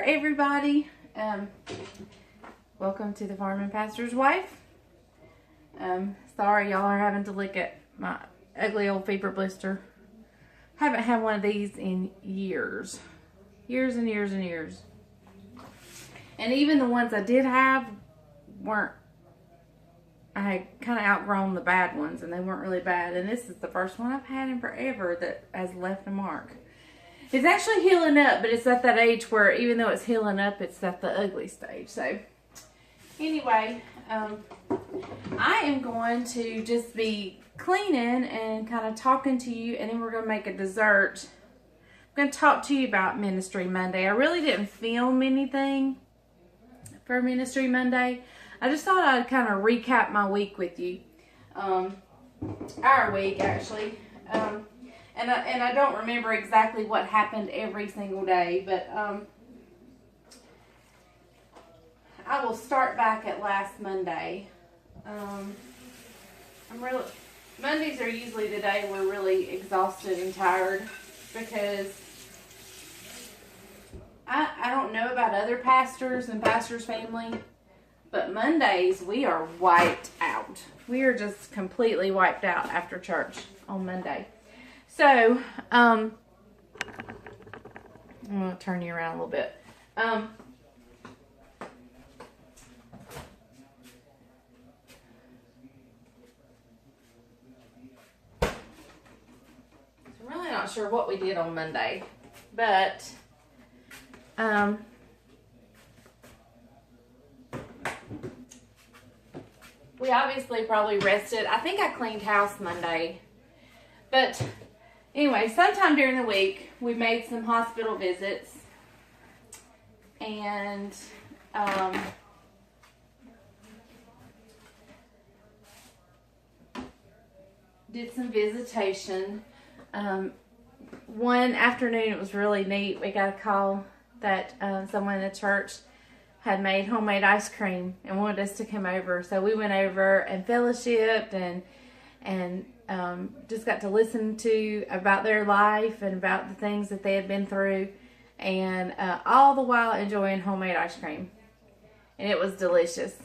everybody. Welcome to the Farming Pastor's Wife. Sorry y'all are having to look at my ugly old fever blister. Haven't had one of these in years. Years and years and years. And even the ones I did have weren't, I had kind of outgrown the bad ones and they weren't really bad. And this is the first one I've had in forever that has left a mark. It's actually healing up, but it's at that age where even though it's healing up, it's at the ugly stage. So anyway, I am going to just be cleaning and kind of talking to you, and then we're going to make a dessert. I'm going to talk to you about Ministry Monday. I really didn't film anything for Ministry Monday. I just thought I'd kind of recap my week with you. Our week, actually. And I don't remember exactly what happened every single day, but I will start back at last Monday. Mondays are usually the day we're really exhausted and tired because I don't know about other pastors and pastors' family, but Mondays we are wiped out. We are just completely wiped out after church on Monday. So, I'm going to turn you around a little bit. I'm really not sure what we did on Monday, but, we obviously probably rested. I think I cleaned house Monday, but anyway, sometime during the week, we made some hospital visits and did some visitation. One afternoon, it was really neat. We got a call that someone in the church had made homemade ice cream and wanted us to come over. So we went over and fellowshiped and just got to listen to about their life and about the things that they had been through, and all the while enjoying homemade ice cream, and it was delicious.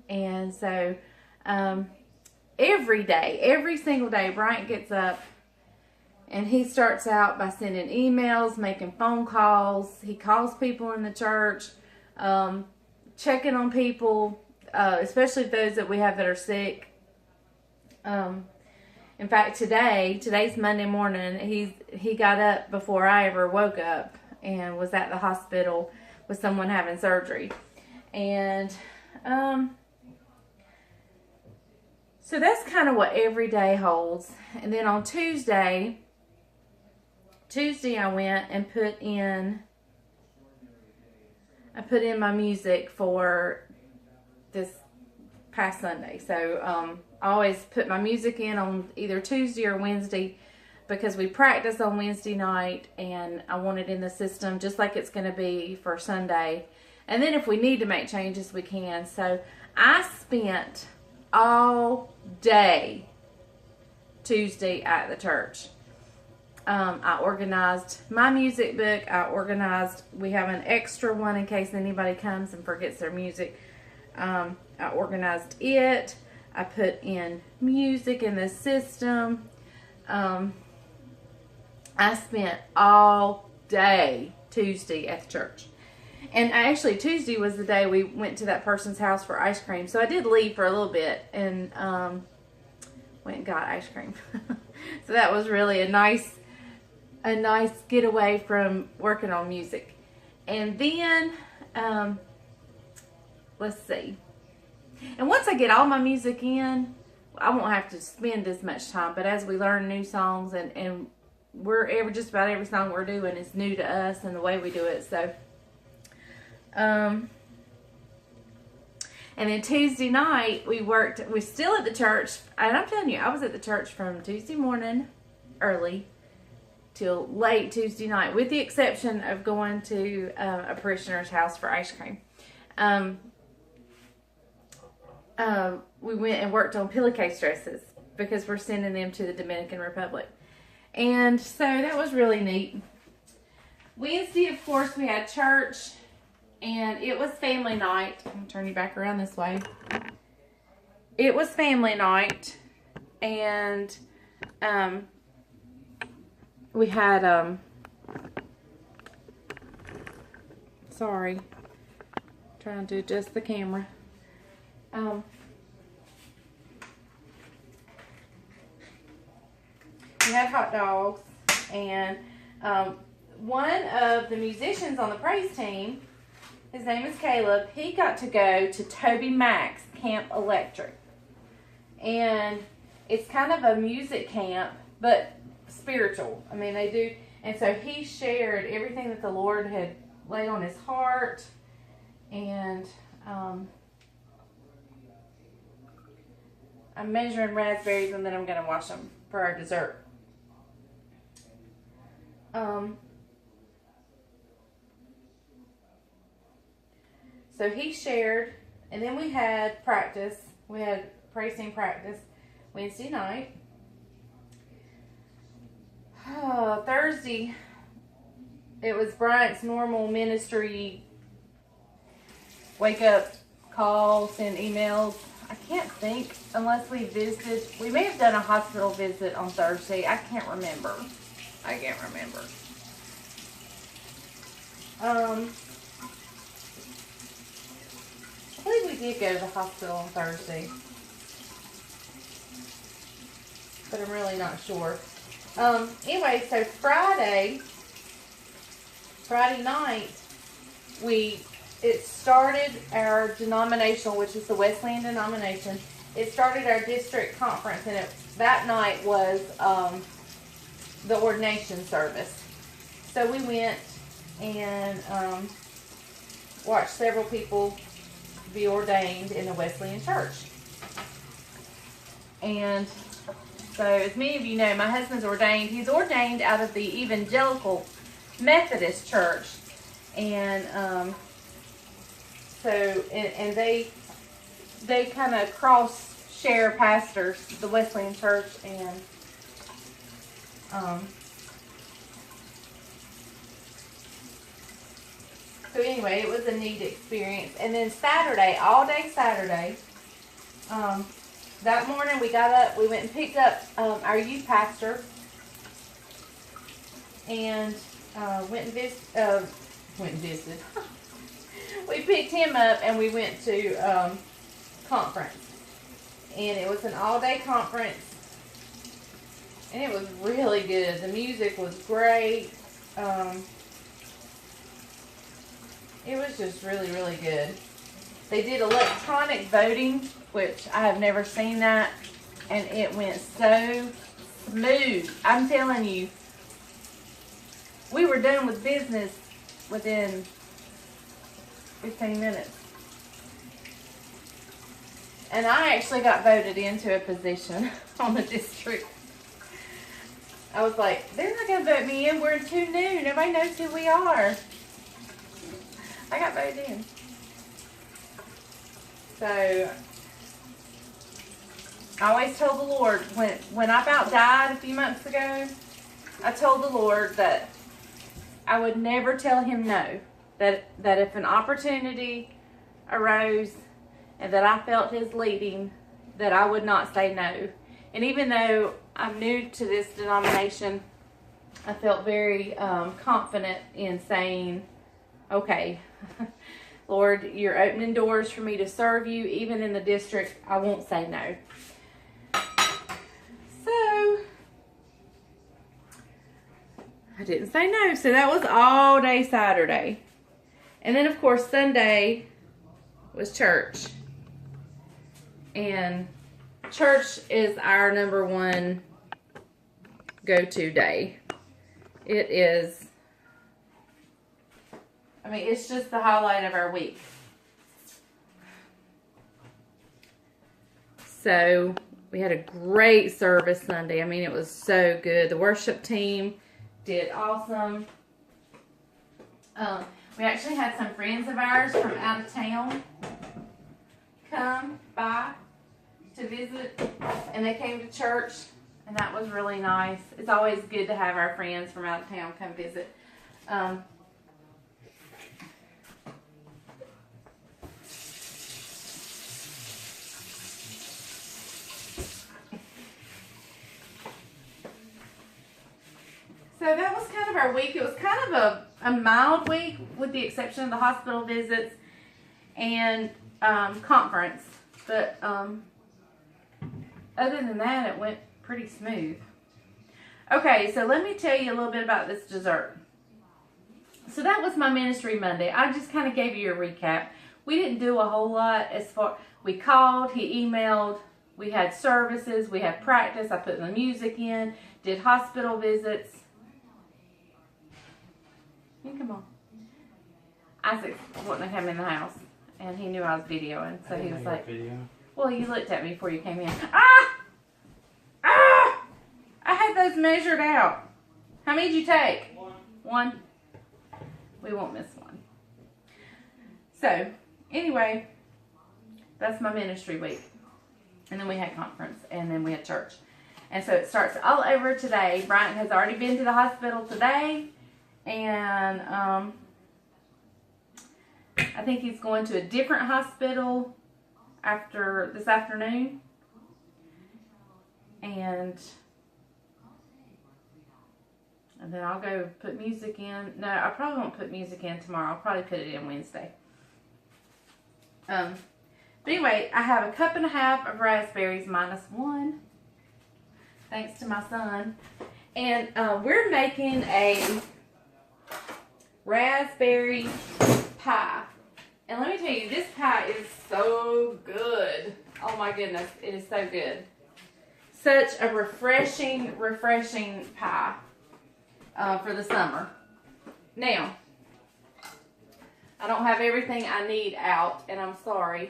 And so every single day Bryant gets up and he starts out by sending emails, making phone calls. He calls people in the church, checking on people, especially those that we have that are sick. In fact, today's Monday morning, he got up before I ever woke up and was at the hospital with someone having surgery. And so that's kind of what every day holds. And then on Tuesday I went and put in my music for this past Sunday. So I always put my music in on either Tuesday or Wednesday because we practice on Wednesday night, and I want it in the system just like it's going to be for Sunday. And then if we need to make changes, we can. So I spent all day Tuesday at the church. I organized my music book. We have an extra one in case anybody comes and forgets their music. I organized it. I put in music in the system. I spent all day Tuesday at the church. And actually Tuesday was the day we went to that person's house for ice cream. So I did leave for a little bit and went and got ice cream. So that was really a nice getaway from working on music. And then let's see. And once I get all my music in, I won't have to spend as much time. But as we learn new songs, and just about every song we're doing is new to us and the way we do it. So, and then Tuesday night we're still at the church. And I'm telling you, I was at the church from Tuesday morning early till late Tuesday night, with the exception of going to a parishioner's house for ice cream. We went and worked on pillowcase dresses because we're sending them to the Dominican Republic. And so that was really neat. Wednesday, of course, we had church. And it was family night. I'm going to turn you back around this way. It was family night. And we had, sorry, trying to adjust the camera. We had hot dogs, and one of the musicians on the praise team, his name is Caleb, he got to go to Toby Mac's Camp Electric. And it's kind of a music camp, but spiritual. I mean, they do, and so he shared everything that the Lord had laid on his heart, and I'm measuring raspberries, and then I'm going to wash them for our dessert. So he shared, and then we had practice. We had praise team practice Wednesday night. Thursday, it was Bryant's normal ministry wake up call, send emails. I can't think unless we visited. We may have done a hospital visit on Thursday. I can't remember. I believe we did go to the hospital on Thursday, but I'm really not sure. Anyway, so Friday night, it started our denominational, which is the Wesleyan denomination. It started our district conference, and that night was the ordination service. So we went and watched several people be ordained in the Wesleyan church. And so, as many of you know, my husband's ordained. He's ordained out of the Evangelical Methodist Church. And and they kind of cross-share pastors, the Wesleyan Church and so anyway, it was a neat experience. And then Saturday, all day Saturday, that morning we got up, we went and picked up our youth pastor, and went and visited. We picked him up and we went to conference. And it was an all-day conference. And it was really good. The music was great. It was just really, really good. They did electronic voting, which I have never seen that. And it went so smooth. I'm telling you, we were done with business within 15 minutes. And I actually got voted into a position on the district. I was like, they're not going to vote me in. We're too new. Nobody knows who we are. I got voted in. So, I always told the Lord, when I about died a few months ago, I told the Lord that I would never tell him no. That if an opportunity arose and that I felt his leading, that I would not say no. And even though I'm new to this denomination, I felt very confident in saying, okay, Lord, you're opening doors for me to serve you. Even in the district, I won't say no. So, I didn't say no. So that was all day Saturday. And then, of course, Sunday was church. And church is our number one go-to day. It is, I mean, it's just the highlight of our week. So, we had a great service Sunday. I mean, it was so good. The worship team did awesome. We actually had some friends of ours from out of town come by to visit, and they came to church, and that was really nice. It's always good to have our friends from out of town come visit. that was kind of our week. It was kind of a mild week with the exception of the hospital visits and conference. But other than that, it went pretty smooth. Okay, so let me tell you a little bit about this dessert. So that was my ministry Monday. I just kind of gave you a recap. We didn't do a whole lot as far. We called, he emailed, we had services, we had practice. I put the music in, did hospital visits. Come on. Isaac wanted to come in the house, and he knew I was videoing, so he was like, well, you looked at me before you came in. Ah! Ah! I had those measured out. How many did you take? One. We won't miss one. So, anyway, that's my ministry week. And then we had conference, and then we had church. And so it starts all over today. Bryant has already been to the hospital today, and I think he's going to a different hospital after this afternoon. And then I'll go put music in. No, I probably won't put music in tomorrow. I'll probably put it in Wednesday. But anyway, I have a cup and a half of raspberries minus one. Thanks to my son. And we're making a raspberry pie. And let me tell you, this pie is so good. Oh my goodness, it is so good. Such a refreshing pie for the summer. Now, I don't have everything I need out, and I'm sorry.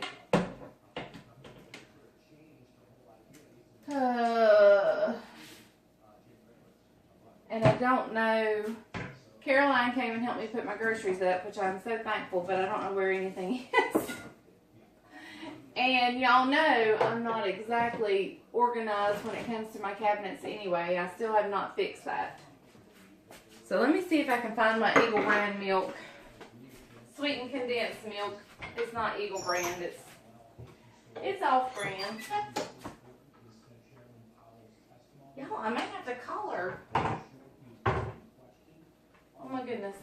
And I don't know. Caroline came and helped me put my groceries up, which I'm so thankful, but I don't know where anything is. And y'all know I'm not exactly organized when it comes to my cabinets anyway. I still have not fixed that. So let me see if I can find my Eagle brand milk. Sweetened condensed milk. It's not Eagle brand. It's off brand. Y'all, I may have to call her. Oh my goodness.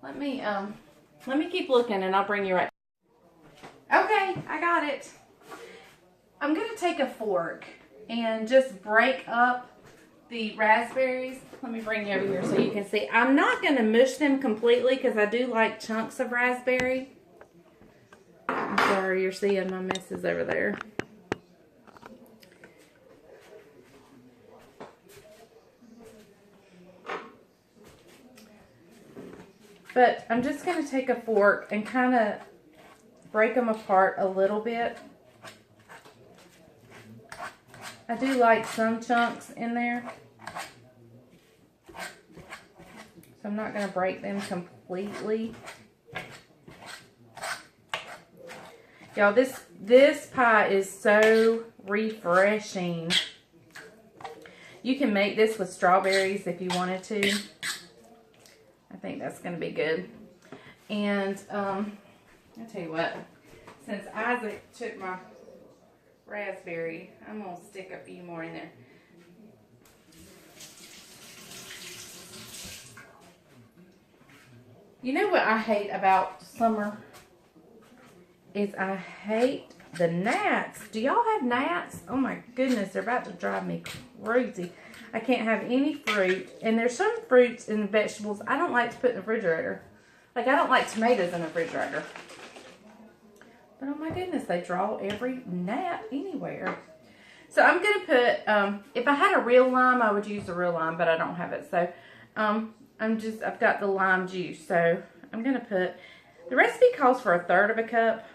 Let me keep looking and I'll bring you right. Okay, I got it. I'm gonna take a fork and just break up the raspberries. Let me bring you over here so you can see. I'm not gonna mush them completely because I do like chunks of raspberry. I'm sorry, you're seeing my messes over there. But I'm just going to take a fork and kind of break them apart a little bit. I do like some chunks in there. So I'm not going to break them completely. Y'all, this pie is so refreshing. You can make this with strawberries if you wanted to. I think that's going to be good. And I'll tell you what, since Isaac took my raspberry, I'm going to stick a few more in there. You know what I hate about summer? Is I hate the gnats. Do y'all have gnats? Oh my goodness, they're about to drive me crazy. I can't have any fruit. And there's some fruits and vegetables I don't like to put in the refrigerator. Like, I don't like tomatoes in the refrigerator. But oh my goodness, they draw every gnat anywhere. So I'm going to put, if I had a real lime, I would use a real lime, but I don't have it. So I've got the lime juice. So I'm going to put, the recipe calls for 1/3 of a cup.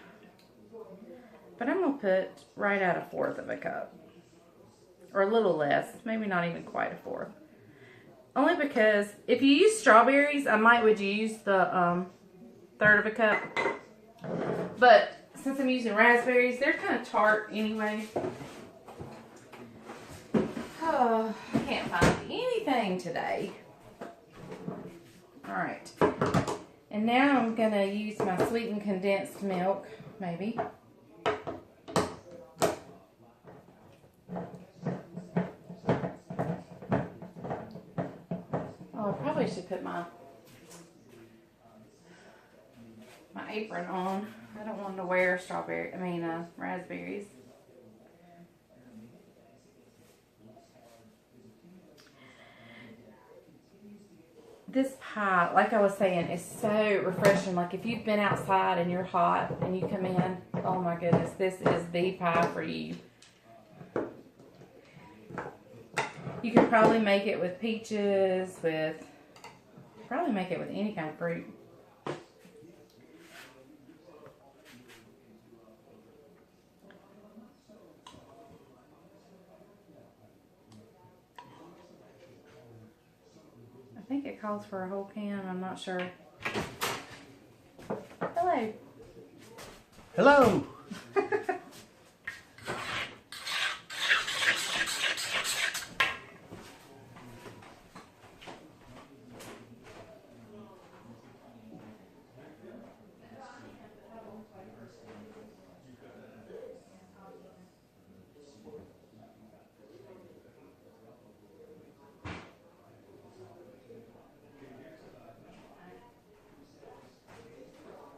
But I'm going to put right at 1/4 of a cup. Or a little less. Maybe not even quite 1/4. Only because if you use strawberries, I would use the 1/3 of a cup. But since I'm using raspberries, they're kind of tart anyway. Oh, I can't find anything today. Alright. And now I'm going to use my sweetened condensed milk, maybe. Probably should put my apron on. I don't want to wear raspberries. This pie, like I was saying, is so refreshing. Like if you've been outside and you're hot and you come in, oh my goodness, this is the pie for you. You could probably make it with peaches, probably make it with any kind of fruit. I think it calls for a whole can, I'm not sure. Hello. Hello.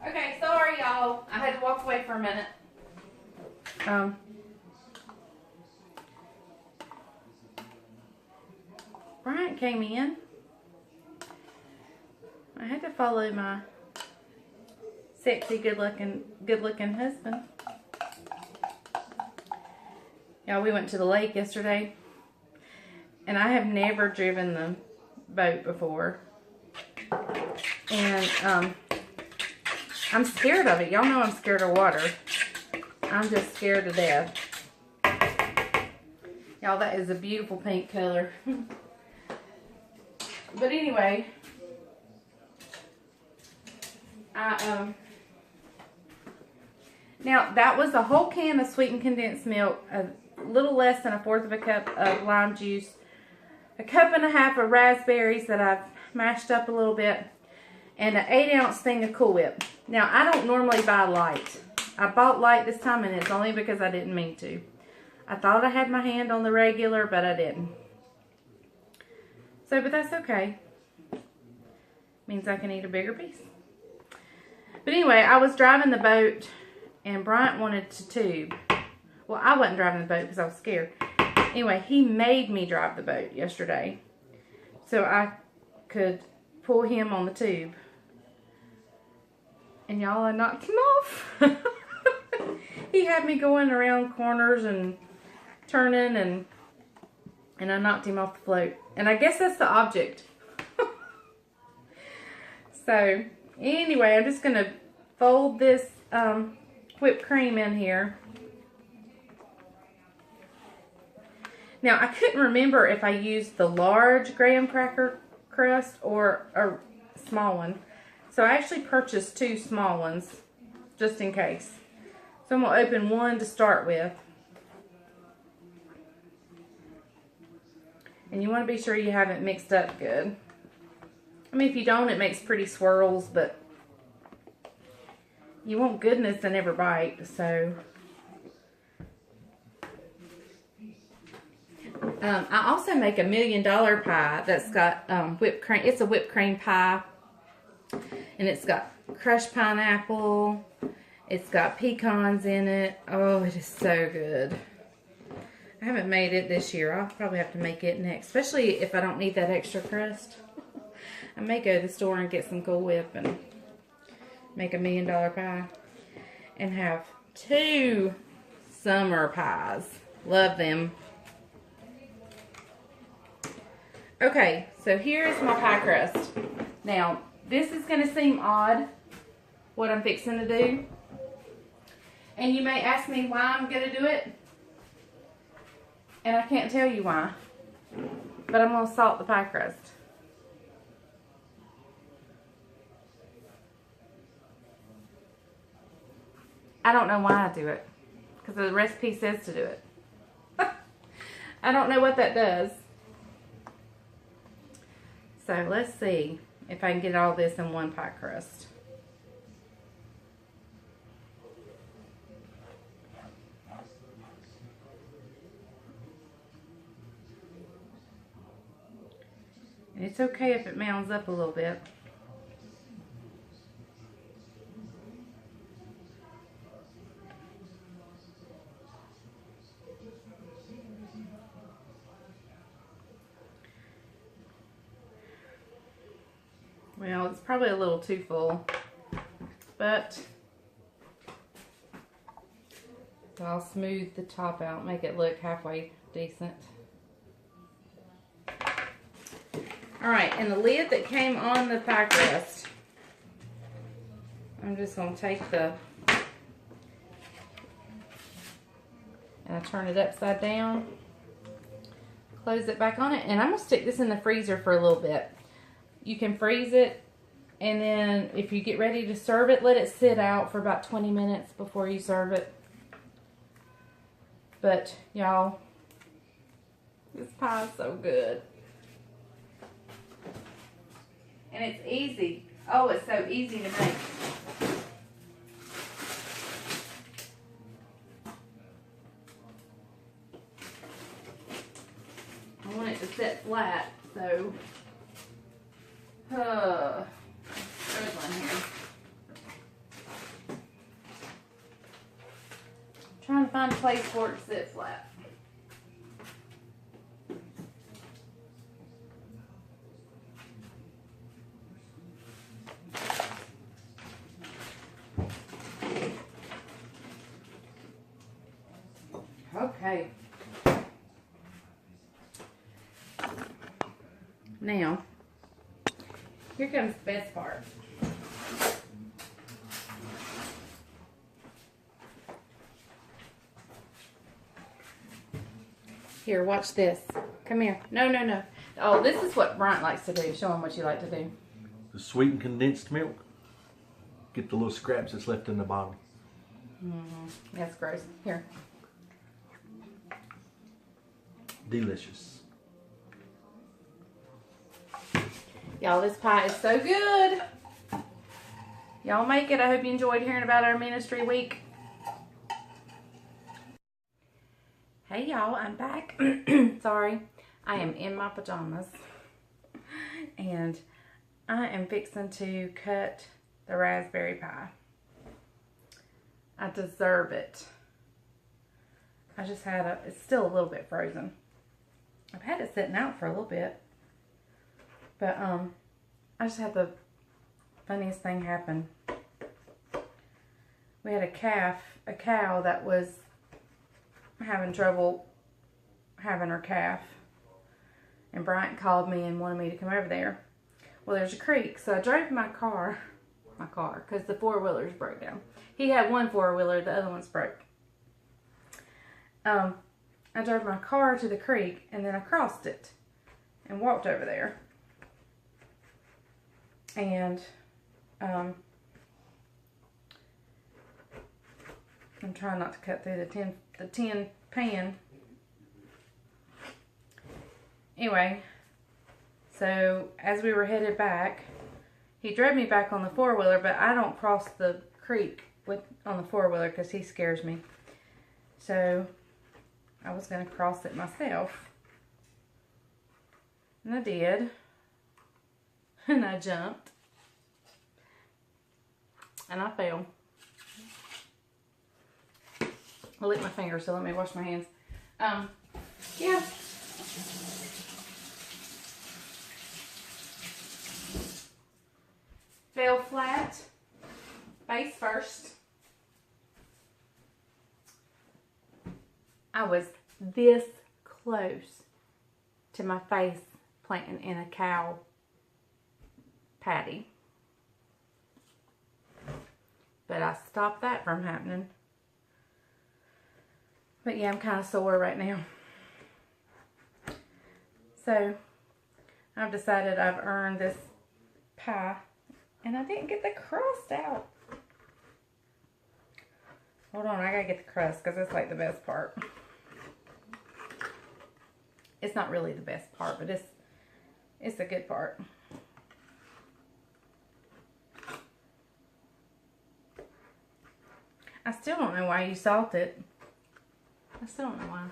Okay, sorry y'all. I had to walk away for a minute. Bryant came in. I had to follow my sexy, good looking husband. Yeah, we went to the lake yesterday, and I have never driven the boat before, and I'm scared of it. Y'all know I'm scared of water. I'm just scared to death. Y'all, that is a beautiful pink color. But anyway, now that was a whole can of sweetened condensed milk, a little less than 1/4 of a cup of lime juice, a cup and a half of raspberries that I've mashed up a little bit, and an 8-ounce thing of Cool Whip. Now, I don't normally buy light. I bought light this time, and it's only because I didn't mean to. I thought I had my hand on the regular, but I didn't. So, but that's okay. Means I can eat a bigger piece. But anyway, I was driving the boat, and Bryant wanted to tube. Well, I wasn't driving the boat because I was scared. Anyway, he made me drive the boat yesterday so I could pull him on the tube. And y'all, I knocked him off. He had me going around corners and turning, and I knocked him off the float. And I guess that's the object. So, anyway, I'm just going to fold this whipped cream in here. Now, I couldn't remember if I used the large graham cracker crust or a small one. So, I actually purchased 2 small ones, just in case. So, I'm going to open one to start with. And you want to be sure you have it mixed up good. I mean, if you don't, it makes pretty swirls, but you want goodness in every bite, so. I also make a $1 million pie that's got whipped cream. It's a whipped cream pie, and it's got crushed pineapple. It's got pecans in it. Oh, it is so good. I haven't made it this year. I'll probably have to make it next, especially if I don't need that extra crust. I may go to the store and get some Cool Whip and make a $1 million pie. And have 2 summer pies. Love them. Okay, so here's my pie crust. Now, this is going to seem odd, what I'm fixing to do. And you may ask me why I'm going to do it. And I can't tell you why. But I'm going to salt the pie crust. I don't know why I do it. Because the recipe says to do it. I don't know what that does. So let's see if I can get all this in one pie crust. And it's okay if it mounds up a little bit. Well, it's probably a little too full, but I'll smooth the top out, make it look halfway decent. Alright, and the lid that came on the pie crust, I'm just going to take and I turn it upside down, close it back on it, and I'm going to stick this in the freezer for a little bit. You can freeze it, and then if you get ready to serve it, let it sit out for about 20 minutes before you serve it. But, y'all, this pie is so good. And it's easy. Oh, it's so easy to make. I want it to sit flat, so... there's one here. I'm trying to find a place for it to sit flat. Okay. Now, here comes the best part. Here, watch this. Come here. No, no, no. Oh, this is what Bryant likes to do. Show him what you like to do. The sweetened condensed milk. Get the little scraps that's left in the bottom. That's gross. Here. Delicious. Y'all, this pie is so good. Y'all make it. I hope you enjoyed hearing about our ministry week. Hey, y'all. I'm back. Sorry. I am in my pajamas. And I am fixing to cut the raspberry pie. I deserve it. I just had it's still a little bit frozen. I've had it sitting out for a little bit. But, I just had the funniest thing happen. We had a cow that was having trouble having her calf. And Bryant called me and wanted me to come over there. Well, there's a creek, so I drove my car, because the four-wheelers broke down. He had one four-wheeler, the other one's broke. I drove my car to the creek, and then I crossed it and walked over there. And I'm trying not to cut through the tin pan. Anyway, so as we were headed back, he drove me back on the four-wheeler, but I don't cross the creek on the four-wheeler because he scares me. So I was going to cross it myself. And I did. And I jumped. And I fell. I licked my fingers, so let me wash my hands. Yeah. Fell flat. Face first. I was this close to my face planting in a cow patty. But I stopped that from happening. But yeah, I'm kind of sore right now. So, I've decided I've earned this pie. And I didn't get the crust out. Hold on, I gotta get the crust because that's like the best part. It's not really the best part, but it's a good part. I still don't know why you salt it. I still don't know why.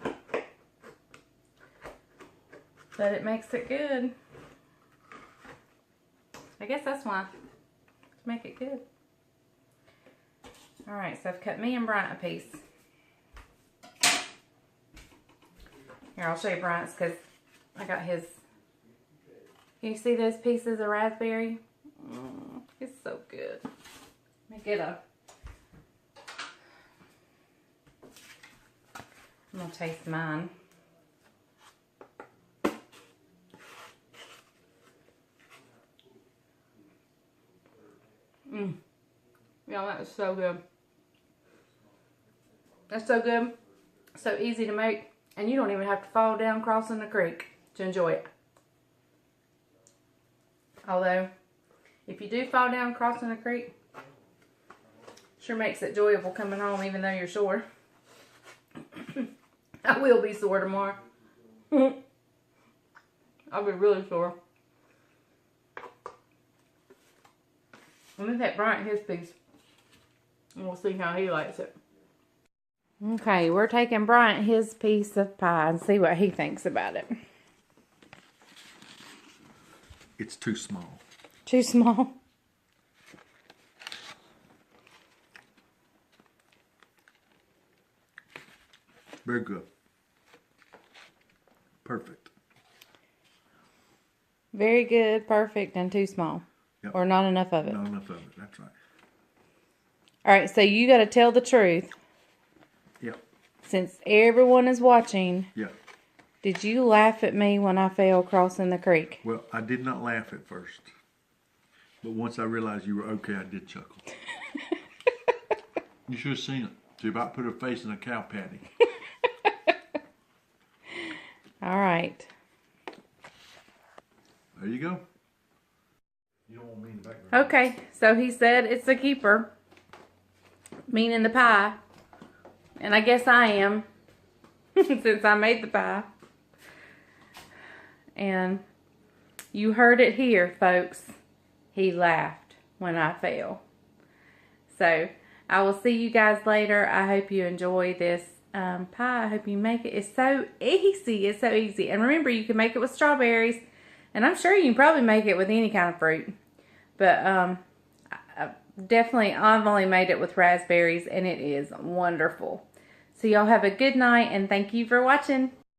But it makes it good. I guess that's why. To make it good. Alright, so I've cut me and Bryant a piece. Here, I'll show you Bryant's because I got his. Can you see those pieces of raspberry? It's so good. Let me get a. I'm going to taste mine. Yeah, that is so good. That's so good. So easy to make. And you don't even have to fall down crossing the creek to enjoy it. Although, if you do fall down crossing the creek, sure makes it enjoyable coming home even though you're sore. I will be sore tomorrow. I'll be really sore. Let me take Bryant his piece. And we'll see how he likes it. Okay, we're taking Bryant his piece of pie and see what he thinks about it. It's too small. Too small? Very good. Perfect. Very good, perfect, and too small. Yep. Or not enough of it. Not enough of it, that's right. Alright, so you got to tell the truth. Yep. Since everyone is watching, Yep. did you laugh at me when I fell crossing the creek? Well, I did not laugh at first. But once I realized you were okay, I did chuckle. You should have seen it. She about put her face in a cow patty. Alright. There you go. You don't want me in the background. Okay, so he said it's a keeper. Meaning the pie. And I guess I am. Since I made the pie. And you heard it here, folks. He laughed when I fell. So, I will see you guys later. I hope you enjoy this pie. I hope you make it. It's so easy. It's so easy. And remember, you can make it with strawberries. And I'm sure you can probably make it with any kind of fruit. But, definitely, I've only made it with raspberries. And it is wonderful. So, y'all have a good night. And thank you for watching.